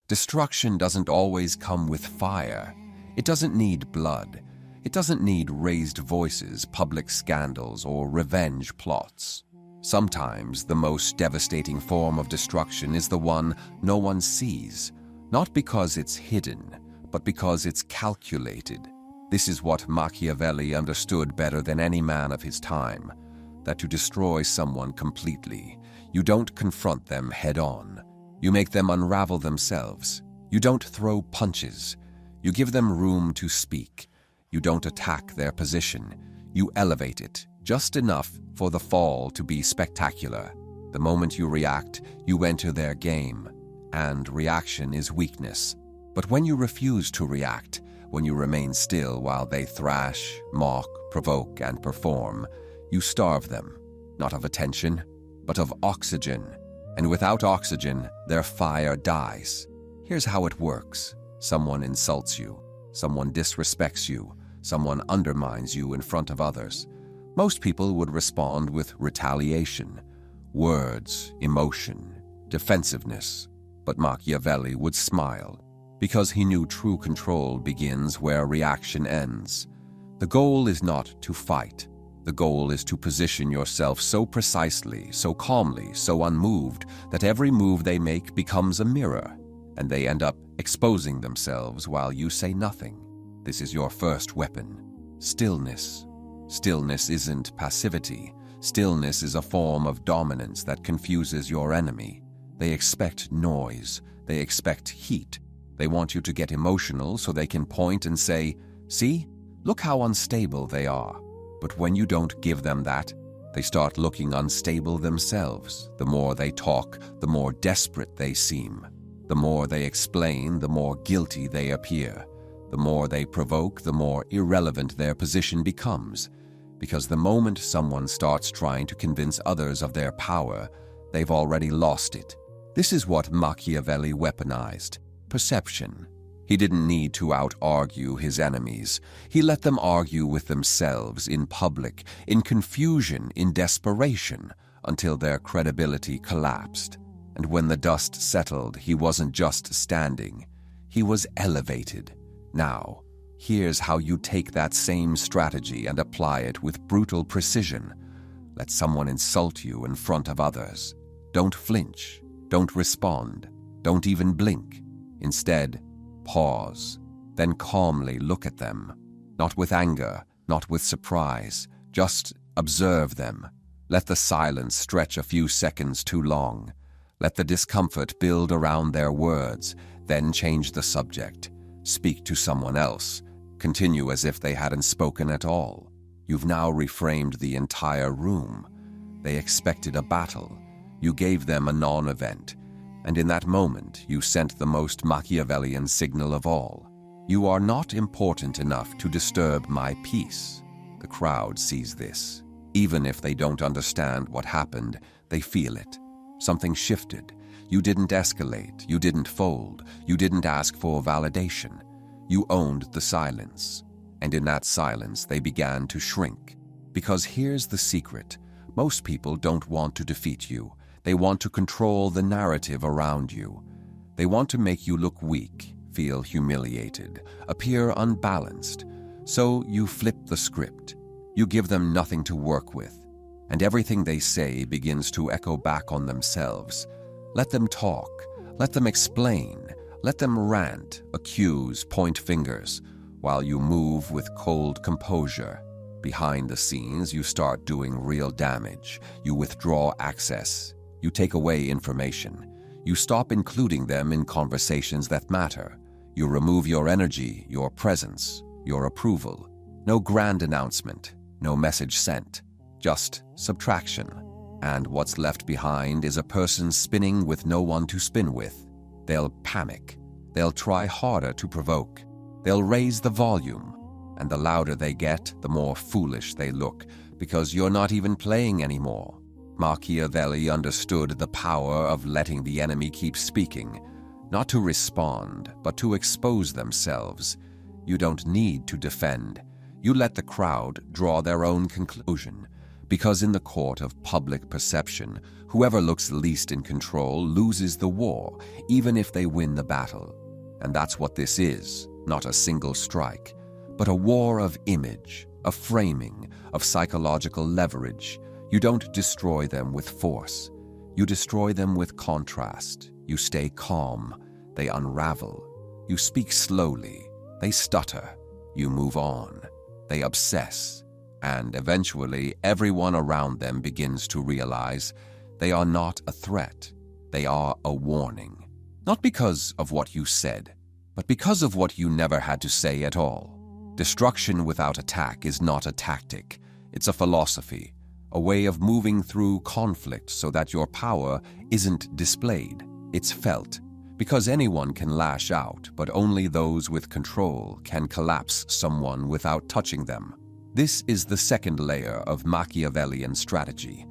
Destruction doesn't always come with fire. It doesn't need blood. It doesn't need raised voices, public scandals, or revenge plots. Sometimes the most devastating form of destruction is the one no one sees, not because it's hidden, but because it's calculated. This is what Machiavelli understood better than any man of his time, that to destroy someone completely, you don't confront them head-on. You make them unravel themselves. You don't throw punches. You give them room to speak. You don't attack their position. You elevate it, just enough for the fall to be spectacular. The moment you react, you enter their game, and reaction is weakness. But when you refuse to react, when you remain still while they thrash, mock, provoke, and perform, you starve them, not of attention, but of oxygen. And without oxygen, their fire dies. Here's how it works. Someone insults you. Someone disrespects you. Someone undermines you in front of others. Most people would respond with retaliation, words, emotion, defensiveness. But Machiavelli would smile, because he knew true control begins where reaction ends. The goal is not to fight. The goal is to position yourself so precisely, so calmly, so unmoved, that every move they make becomes a mirror, and they end up exposing themselves while you say nothing. This is your first weapon. Stillness. Stillness isn't passivity. Stillness is a form of dominance that confuses your enemy. They expect noise. They expect heat. They want you to get emotional so they can point and say, "See? Look how unstable they are." But when you don't give them that, they start looking unstable themselves. The more they talk, the more desperate they seem. The more they explain, the more guilty they appear. The more they provoke, the more irrelevant their position becomes. Because the moment someone starts trying to convince others of their power, they've already lost it. This is what Machiavelli weaponized: perception. He didn't need to out-argue his enemies. He let them argue with themselves in public, in confusion, in desperation, until their credibility collapsed. And when the dust settled, he wasn't just standing. He was elevated. Now, here's how you take that same strategy and apply it with brutal precision. Let someone insult you in front of others. Don't flinch. Don't respond. Don't even blink. Instead, pause. Then calmly look at them. Not with anger, not with surprise. Just observe them. Let the silence stretch a few seconds too long. Let the discomfort build around their words. Then change the subject. Speak to someone else. Continue as if they hadn't spoken at all. You've now reframed the entire room. They expected a battle. You gave them a non-event. And in that moment, you sent the most Machiavellian signal of all. You are not important enough to disturb my peace. The crowd sees this. Even if they don't understand what happened, they feel it. Something shifted. You didn't escalate. You didn't fold. You didn't ask for validation. You owned the silence. And in that silence, they began to shrink. Because here's the secret. Most people don't want to defeat you. They want to control the narrative around you. They want to make you look weak, feel humiliated, appear unbalanced. So you flip the script. You give them nothing to work with. And everything they say begins to echo back on themselves. Let them talk. Let them explain. Let them rant, accuse, point fingers, while you move with cold composure. Behind the scenes, you start doing real damage. You withdraw access. You take away information. You stop including them in conversations that matter. You remove your energy, your presence, your approval. No grand announcement, no message sent, just subtraction. And what's left behind is a person spinning with no one to spin with. They'll panic. They'll try harder to provoke. They'll raise the volume. And the louder they get, the more foolish they look, because you're not even playing anymore. Machiavelli understood the power of letting the enemy keep speaking, not to respond, but to expose themselves. You don't need to defend. You let the crowd draw their own conclusion. Because in the court of public perception, whoever looks least in control loses the war, even if they win the battle. And that's what this is, not a single strike, but a war of image, of framing, of psychological leverage. You don't destroy them with force. You destroy them with contrast. You stay calm. They unravel. You speak slowly. They stutter. You move on. They obsess. And eventually, everyone around them begins to realize they are not a threat. They are a warning. Not because of what you said, but because of what you never had to say at all. Destruction without attack is not a tactic. It's a philosophy, a way of moving through conflict so that your power isn't displayed, it's felt. Because anyone can lash out, but only those with control can collapse someone without touching them. This is the second layer of Machiavellian strategy.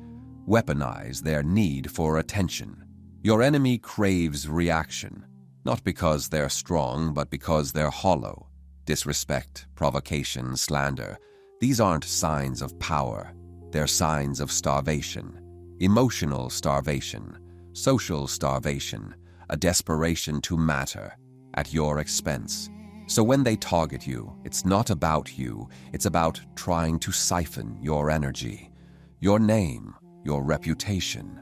Weaponize their need for attention. Your enemy craves reaction, not because they're strong, but because they're hollow. Disrespect, provocation, slander, these aren't signs of power. They're signs of starvation. Emotional starvation, social starvation, a desperation to matter at your expense. So when they target you, it's not about you, it's about trying to siphon your energy, your name, your reputation,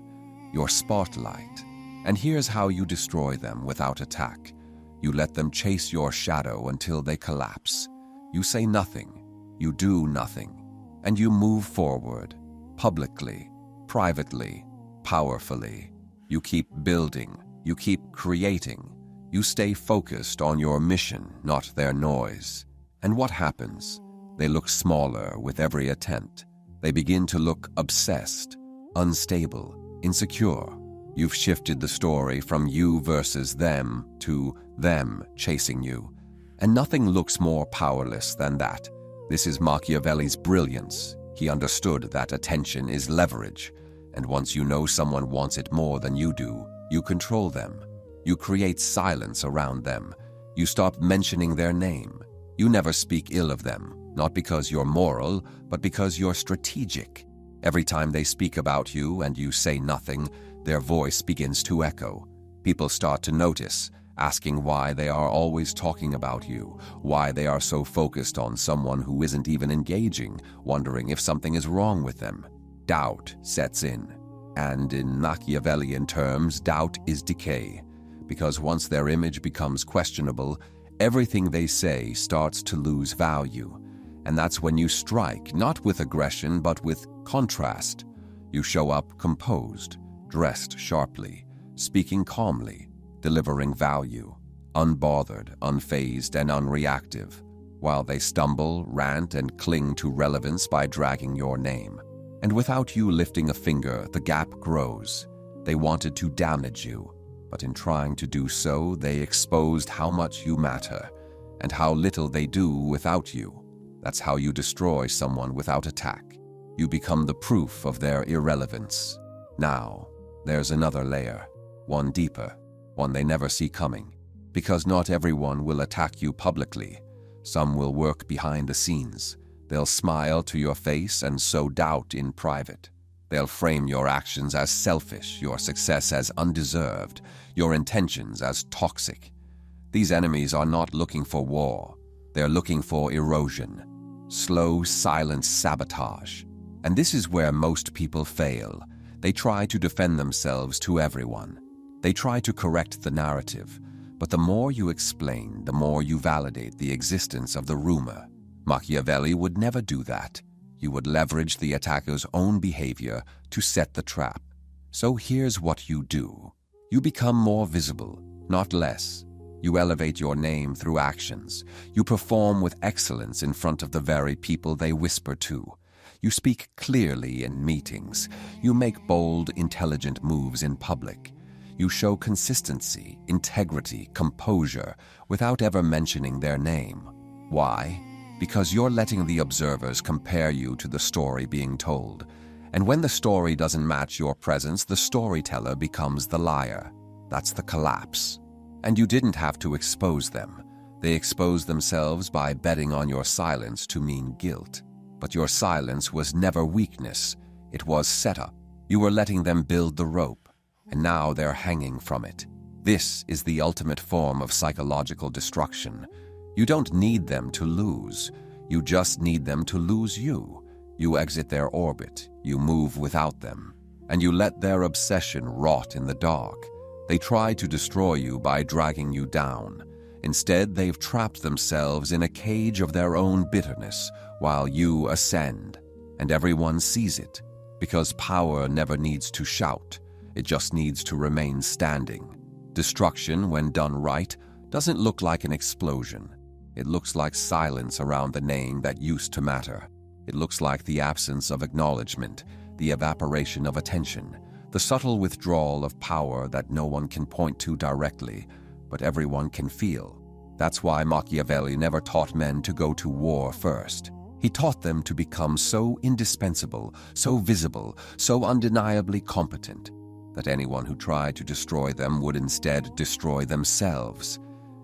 your spotlight. And here's how you destroy them without attack. You let them chase your shadow until they collapse. You say nothing, you do nothing, and you move forward, publicly, privately, powerfully. You keep building, you keep creating. You stay focused on your mission, not their noise. And what happens? They look smaller with every attempt. They begin to look obsessed, unstable, insecure. You've shifted the story from you versus them to them chasing you. And nothing looks more powerless than that. This is Machiavelli's brilliance. He understood that attention is leverage. And once you know someone wants it more than you do, you control them. You create silence around them. You stop mentioning their name. You never speak ill of them, not because you're moral, but because you're strategic. Every time they speak about you and you say nothing, their voice begins to echo. People start to notice, asking why they are always talking about you, why they are so focused on someone who isn't even engaging, wondering if something is wrong with them. Doubt sets in. And in Machiavellian terms, doubt is decay. Because once their image becomes questionable, everything they say starts to lose value. And that's when you strike, not with aggression, but with contrast. You show up composed, dressed sharply, speaking calmly, delivering value, unbothered, unfazed, and unreactive, while they stumble, rant, and cling to relevance by dragging your name. And without you lifting a finger, the gap grows. They wanted to damage you, but in trying to do so, they exposed how much you matter, and how little they do without you. That's how you destroy someone without attack. You become the proof of their irrelevance. Now, there's another layer, one deeper, one they never see coming. Because not everyone will attack you publicly. Some will work behind the scenes. They'll smile to your face and sow doubt in private. They'll frame your actions as selfish, your success as undeserved, your intentions as toxic. These enemies are not looking for war. They're looking for erosion, slow, silent sabotage. And this is where most people fail. They try to defend themselves to everyone. They try to correct the narrative. But the more you explain, the more you validate the existence of the rumor. Machiavelli would never do that. You would leverage the attacker's own behavior to set the trap. So here's what you do. You become more visible, not less. You elevate your name through actions. You perform with excellence in front of the very people they whisper to. You speak clearly in meetings. You make bold, intelligent moves in public. You show consistency, integrity, composure, without ever mentioning their name. Why? Because you're letting the observers compare you to the story being told. And when the story doesn't match your presence, the storyteller becomes the liar. That's the collapse. And you didn't have to expose them. They exposed themselves by betting on your silence to mean guilt. But your silence was never weakness. It was set up. You were letting them build the rope, and now they're hanging from it. This is the ultimate form of psychological destruction. You don't need them to lose. You just need them to lose you. You exit their orbit, you move without them, and you let their obsession rot in the dark. They try to destroy you by dragging you down. Instead, they've trapped themselves in a cage of their own bitterness while you ascend, and everyone sees it, because power never needs to shout. It just needs to remain standing. Destruction, when done right, doesn't look like an explosion. It looks like silence around the name that used to matter. It looks like the absence of acknowledgement, the evaporation of attention, the subtle withdrawal of power that no one can point to directly, but everyone can feel. That's why Machiavelli never taught men to go to war first. He taught them to become so indispensable, so visible, so undeniably competent, that anyone who tried to destroy them would instead destroy themselves.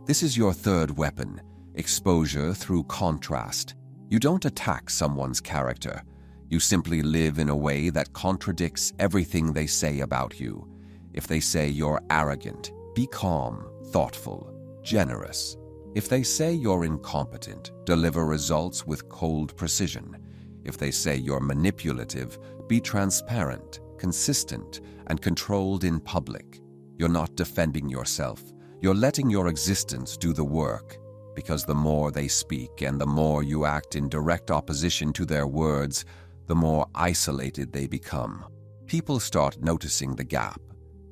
This is your third weapon, exposure through contrast. You don't attack someone's character. You simply live in a way that contradicts everything they say about you. If they say you're arrogant, be calm, thoughtful, generous. If they say you're incompetent, deliver results with cold precision. If they say you're manipulative, be transparent, consistent, and controlled in public. You're not defending yourself. You're letting your existence do the work. Because the more they speak and the more you act in direct opposition to their words, the more isolated they become. People start noticing the gap.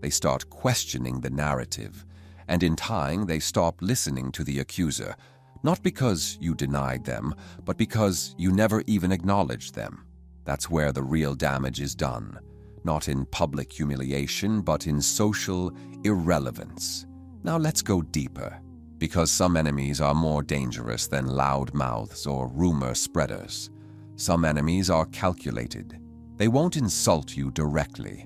They start questioning the narrative. And in time, they stop listening to the accuser, not because you denied them, but because you never even acknowledged them. That's where the real damage is done, not in public humiliation, but in social irrelevance. Now let's go deeper, because some enemies are more dangerous than loud mouths or rumor spreaders. Some enemies are calculated. They won't insult you directly.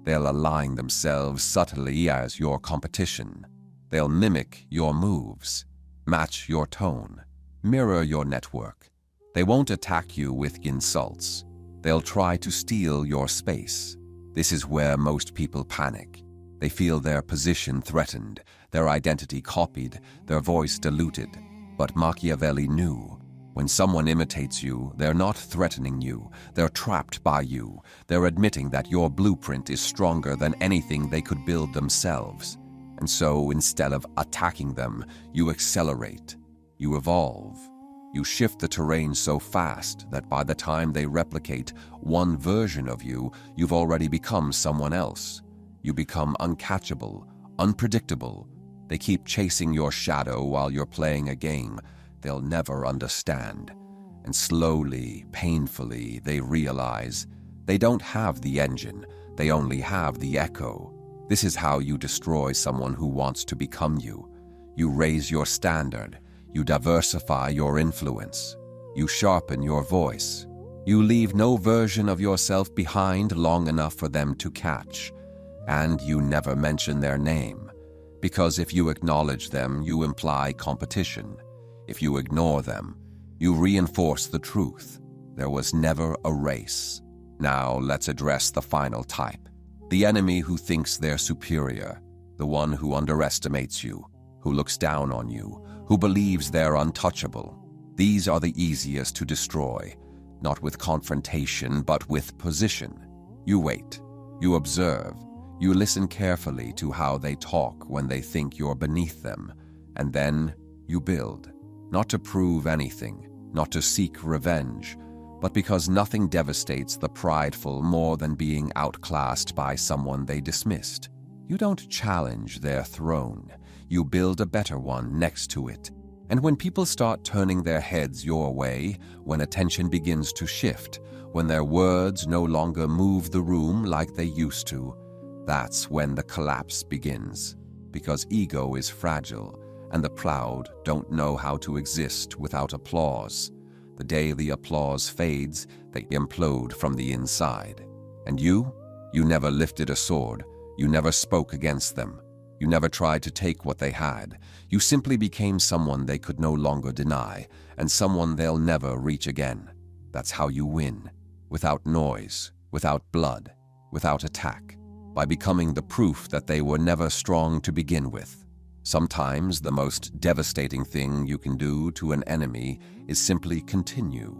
They'll align themselves subtly as your competition. They'll mimic your moves, match your tone, mirror your network. They won't attack you with insults. They'll try to steal your space. This is where most people panic. They feel their position threatened, their identity copied, their voice diluted. But Machiavelli knew, when someone imitates you, they're not threatening you, they're trapped by you. They're admitting that your blueprint is stronger than anything they could build themselves. And so, instead of attacking them, you accelerate, you evolve. You shift the terrain so fast that by the time they replicate one version of you, you've already become someone else. You become uncatchable, unpredictable. They keep chasing your shadow while you're playing a game they'll never understand. And slowly, painfully, they realize they don't have the engine, they only have the echo. This is how you destroy someone who wants to become you. You raise your standard, you diversify your influence, you sharpen your voice. You leave no version of yourself behind long enough for them to catch. And you never mention their name, because if you acknowledge them, you imply competition. If you ignore them, you reinforce the truth. There was never a race. Now let's address the final type. The enemy who thinks they're superior, the one who underestimates you, who looks down on you, who believes they're untouchable. These are the easiest to destroy, not with confrontation, but with position. You wait, you observe, you listen carefully to how they talk when they think you're beneath them, and then you build. Not to prove anything, not to seek revenge, but because nothing devastates the prideful more than being outclassed by someone they dismissed. You don't challenge their throne, you build a better one next to it. And when people start turning their heads your way, when attention begins to shift, when their words no longer move the room like they used to, that's when the collapse begins. Because ego is fragile, and the proud don't know how to exist without applause. The day the applause fades, they implode from the inside. And you never lifted a sword. You never spoke against them. You never tried to take what they had. You simply became someone they could no longer deny, and someone they'll never reach again. That's how you win. Without noise, without blood, without attack, by becoming the proof that they were never strong to begin with. Sometimes the most devastating thing you can do to an enemy is simply continue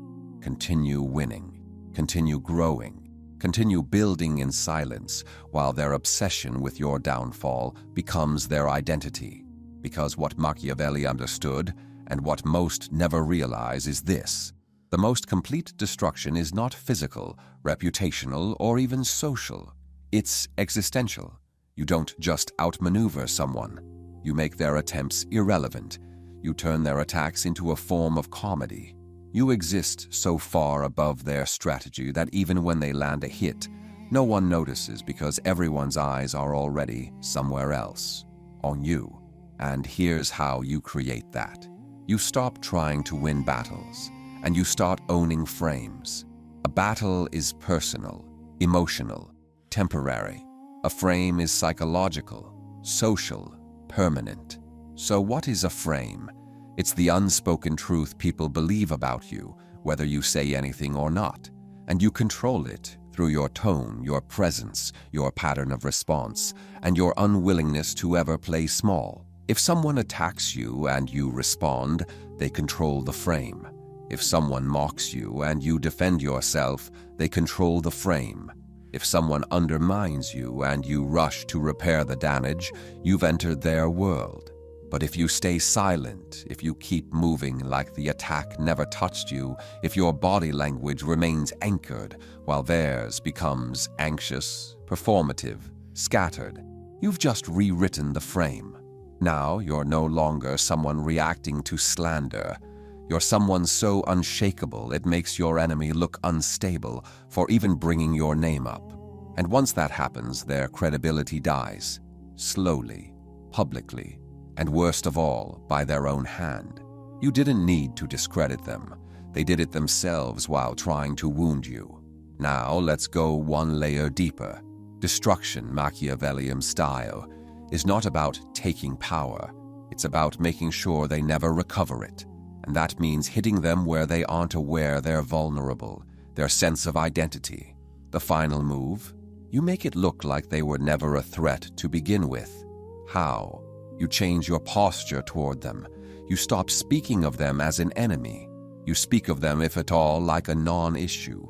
winning, continue growing, continue building in silence while their obsession with your downfall becomes their identity. Because what Machiavelli understood, and what most never realize, is this: the most complete destruction is not physical, reputational, or even social. It's existential. You don't just outmaneuver someone. You make their attempts irrelevant. You turn their attacks into a form of comedy. You exist so far above their strategy that even when they land a hit, no one notices because everyone's eyes are already somewhere else, on you. And here's how you create that. You stop trying to win battles, and you start owning frames. A battle is personal, emotional, temporary. A frame is psychological, social, permanent. So what is a frame? It's the unspoken truth people believe about you, whether you say anything or not. And you control it through your tone, your presence, your pattern of response, and your unwillingness to ever play small. If someone attacks you and you respond, they control the frame. If someone mocks you and you defend yourself, they control the frame. If someone undermines you and you rush to repair the damage, you've entered their world. But if you stay silent, if you keep moving like the attack never touched you, if your body language remains anchored while theirs becomes anxious, performative, scattered, you've just rewritten the frame. Now you're no longer someone reacting to slander. You're someone so unshakable it makes your enemy look unstable for even bringing your name up. And once that happens, their credibility dies, slowly, publicly, and worst of all, by their own hand. You didn't need to discredit them. They did it themselves while trying to wound you. Now let's go one layer deeper. Destruction, Machiavellian style, is not about taking power. It's about making sure they never recover it. And that means hitting them where they aren't aware they're vulnerable, their sense of identity. The final move? You make it look like they were never a threat to begin with. How? You change your posture toward them. You stop speaking of them as an enemy. You speak of them, if at all, like a non-issue.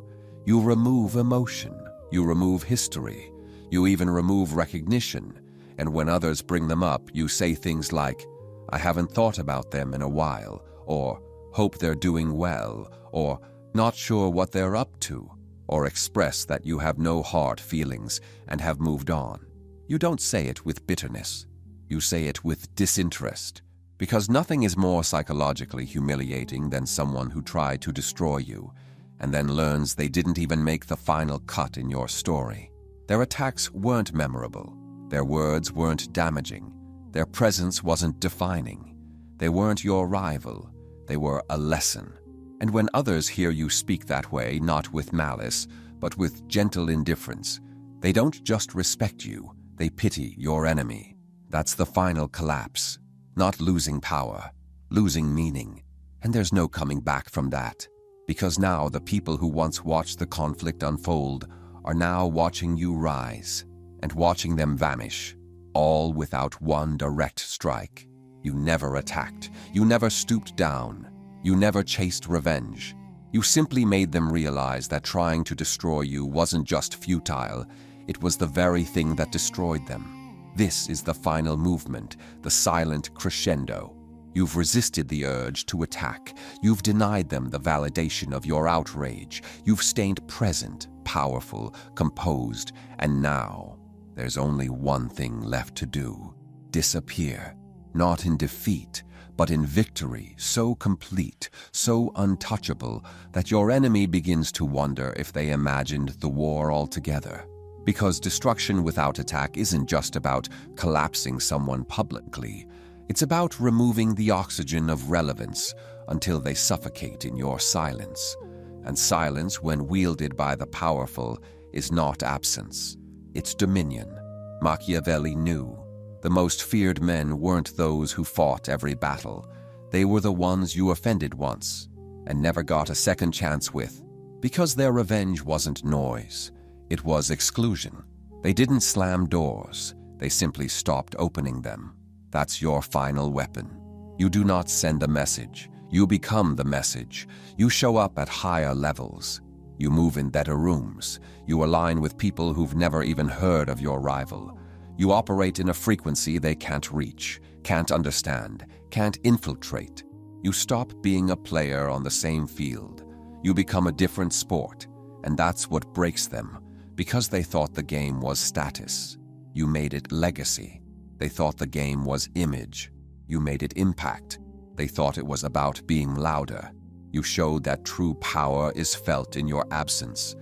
You remove emotion. You remove history. You even remove recognition. And when others bring them up, you say things like, "I haven't thought about them in a while," or "hope they're doing well," or "not sure what they're up to," or express that you have no hard feelings and have moved on. You don't say it with bitterness. You say it with disinterest, because nothing is more psychologically humiliating than someone who tried to destroy you and then learns they didn't even make the final cut in your story. Their attacks weren't memorable. Their words weren't damaging. Their presence wasn't defining. They weren't your rival. They were a lesson. And when others hear you speak that way, not with malice, but with gentle indifference, they don't just respect you, they pity your enemy. That's the final collapse. Not losing power, losing meaning. And there's no coming back from that. Because now the people who once watched the conflict unfold are now watching you rise and watching them vanish, all without one direct strike. You never attacked. You never stooped down. You never chased revenge. You simply made them realize that trying to destroy you wasn't just futile, it was the very thing that destroyed them. This is the final movement, the silent crescendo. You've resisted the urge to attack. You've denied them the validation of your outrage. You've stayed present, powerful, composed, and now there's only one thing left to do: disappear. Not in defeat, but in victory, so complete, so untouchable, that your enemy begins to wonder if they imagined the war altogether. Because destruction without attack isn't just about collapsing someone publicly. It's about removing the oxygen of relevance until they suffocate in your silence. And silence, when wielded by the powerful, is not absence. It's dominion. Machiavelli knew. The most feared men weren't those who fought every battle. They were the ones you offended once and never got a second chance with. Because their revenge wasn't noise. It was exclusion. They didn't slam doors. They simply stopped opening them. That's your final weapon. You do not send a message. You become the message. You show up at higher levels. You move in better rooms. You align with people who've never even heard of your rival. You operate in a frequency they can't reach, can't understand, can't infiltrate. You stop being a player on the same field. You become a different sport, and that's what breaks them. Because they thought the game was status, you made it legacy. They thought the game was image. You made it impact. They thought it was about being louder. You showed that true power is felt in your absence.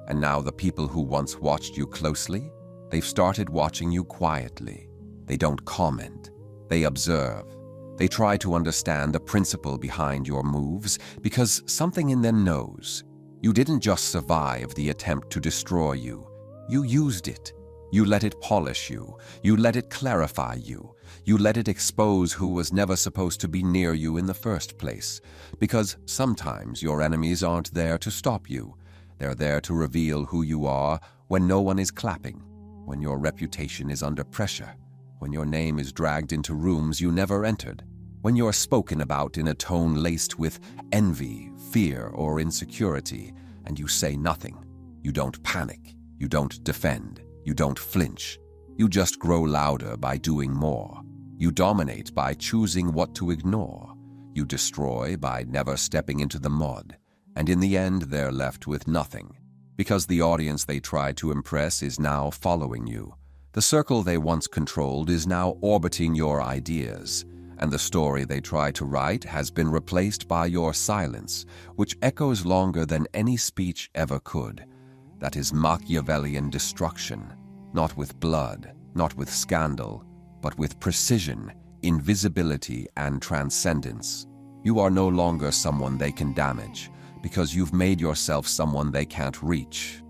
And now the people who once watched you closely, they've started watching you quietly. They don't comment. They observe. They try to understand the principle behind your moves because something in them knows. You didn't just survive the attempt to destroy you. You used it. You let it polish you. You let it clarify you. You let it expose who was never supposed to be near you in the first place. Because sometimes your enemies aren't there to stop you. They're there to reveal who you are when no one is clapping, when your reputation is under pressure, when your name is dragged into rooms you never entered, when you're spoken about in a tone laced with envy, fear, or insecurity, and you say nothing. You don't panic. You don't defend. You don't flinch. You just grow louder by doing more. You dominate by choosing what to ignore. You destroy by never stepping into the mud. And in the end, they're left with nothing. Because the audience they tried to impress is now following you. The circle they once controlled is now orbiting your ideas. And the story they tried to write has been replaced by your silence, which echoes longer than any speech ever could. That is Machiavellian destruction. Not with blood, not with scandal, but with precision, invisibility, and transcendence. You are no longer someone they can damage, because you've made yourself someone they can't reach.